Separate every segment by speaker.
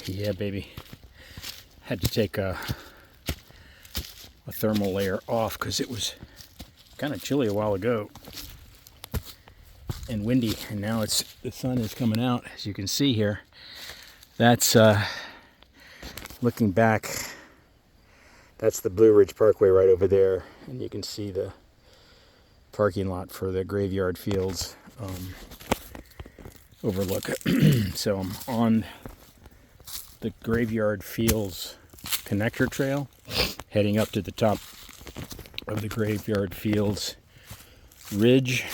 Speaker 1: Yeah, baby. Had to take a thermal layer off because it was kind of chilly a while ago and windy, and now the sun is coming out, as you can see here. That's looking back, that's the Blue Ridge Parkway right over there, and you can see the parking lot for the Graveyard Fields Overlook. So I'm on the Graveyard Fields connector trail, heading up to the top of the Graveyard Fields ridge,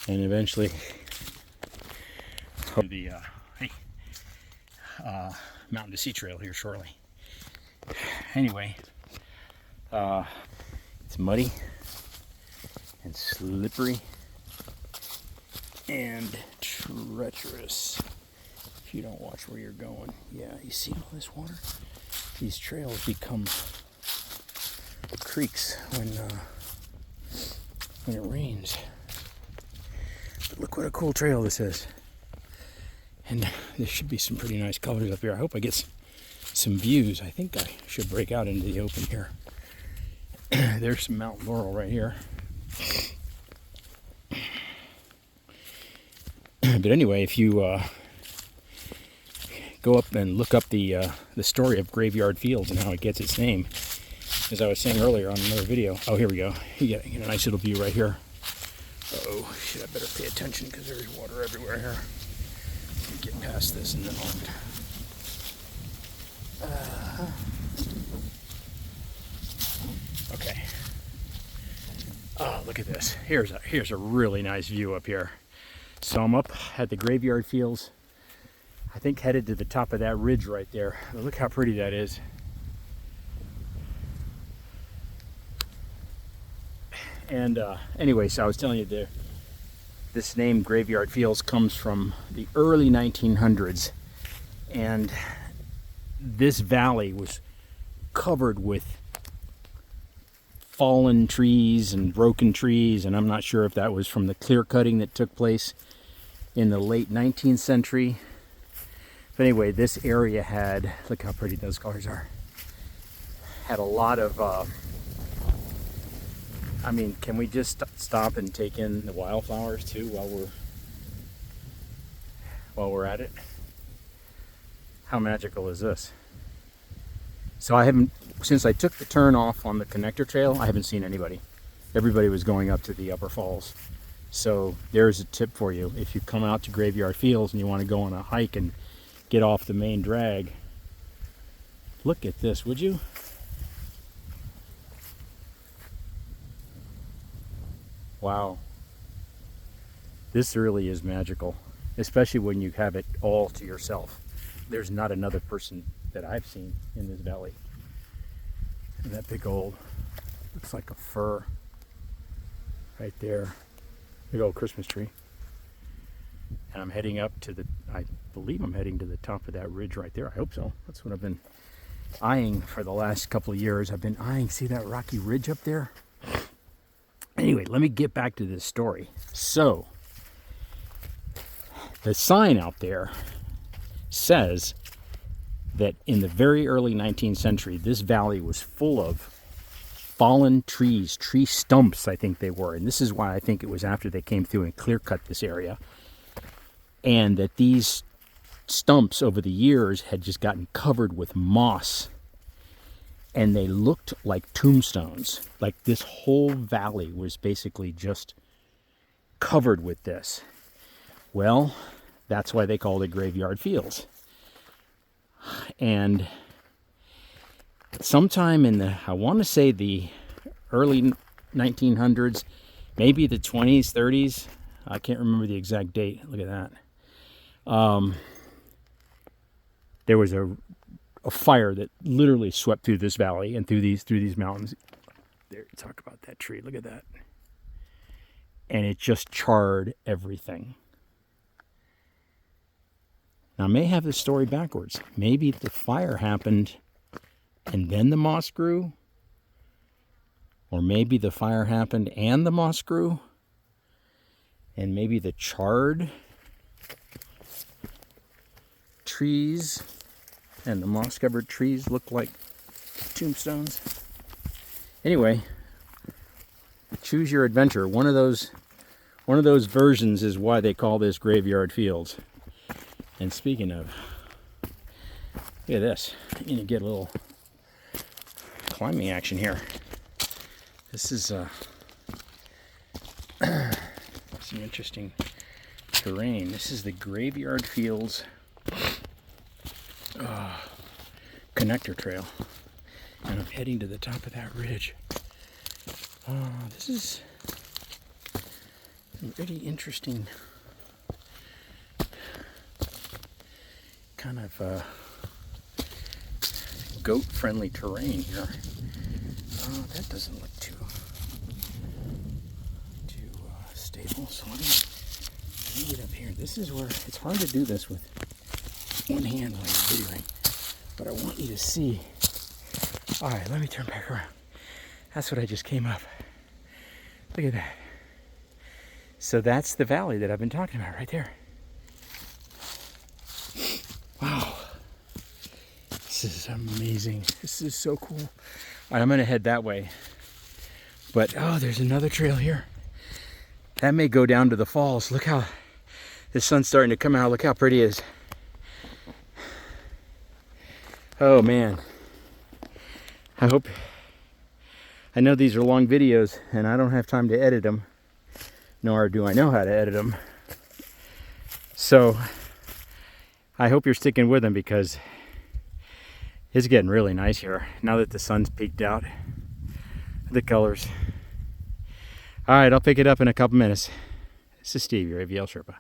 Speaker 1: and eventually the Mountain to Sea Trail here shortly. Anyway, it's muddy and slippery and treacherous if you don't watch where you're going. Yeah, you see all this water? These trails become creeks when it rains. But look what a cool trail this is. And there should be some pretty nice colors up here. I hope I get some views. I think I should break out into the open here. There's some Mount Laurel right here. But anyway, if you go up and look up the story of Graveyard Fields and how it gets its name, as I was saying earlier on another video. Oh, here we go. You get a nice little view right here. Oh, shit, I better pay attention because there's water everywhere here. Let me get past this and then on. Okay. Oh, look at this. Here's a really nice view up here. So I'm up at the Graveyard Fields, I think headed to the top of that ridge right there. Look how pretty that is. And anyway, so I was telling you this name Graveyard Fields comes from the early 1900s, and this valley was covered with fallen trees and broken trees, and I'm not sure if that was from the clear cutting that took place in the late 19th century. But anyway, this area had, look how pretty those colors are, had a lot of I mean, can we just stop and take in the wildflowers too while we're at it? How magical is this? So I haven't, since I took the turn off on the connector trail, I haven't seen anybody. Everybody was going up to the upper falls. So there's a tip for you. If you come out to Graveyard Fields and you want to go on a hike and get off the main drag, look at this, would you? Wow. This really is magical, especially when you have it all to yourself. There's not another person that I've seen in this valley. And that big old, looks like a fir right there. Big old Christmas tree. And I'm heading up to I believe I'm heading to the top of that ridge right there. I hope so. That's what I've been eyeing for the last couple of years. I've been eyeing, see that rocky ridge up there? Anyway, let me get back to this story. So, the sign out there says that in the very early 19th century, this valley was full of fallen trees, tree stumps, I think they were. And this is why I think it was after they came through and clear cut this area. And that these stumps over the years had just gotten covered with moss. And they looked like tombstones. Like this whole valley was basically just covered with this. Well, that's why they called it Graveyard Fields. And sometime in I want to say the early 1900s, maybe the 20s, 30s, I can't remember the exact date. Look at that. There was a fire that literally swept through this valley and through these mountains. There, talk about that tree. Look at that. And it just charred everything. Now, I may have this story backwards. Maybe the fire happened and then the moss grew. Or maybe the fire happened and the moss grew. And maybe the charred trees and the moss-covered trees look like tombstones. Anyway, choose your adventure. One of those versions is why they call this Graveyard Fields. And speaking of, look at this. I'm gonna get a little climbing action here. This is some interesting terrain. This is the Graveyard Fields connector trail, and I'm heading to the top of that ridge. This is some really interesting kind of goat-friendly terrain here. That doesn't look too stable. So let me get up here. This is where it's hard to do this with one hand while you're videoing, but I want you to see. All right, let me turn back around. That's what I just came up. Look at that. So that's the valley that I've been talking about right there. Wow. This is amazing. This is so cool. All right, I'm going to head that way. But, oh, there's another trail here. That may go down to the falls. Look how the sun's starting to come out. Look how pretty it is. Oh, man. I know these are long videos, and I don't have time to edit them. Nor do I know how to edit them. So, I hope you're sticking with them because it's getting really nice here now that the sun's peeked out. The colors. All right, I'll pick it up in a couple minutes. This is Steve, your AVL Sherpa.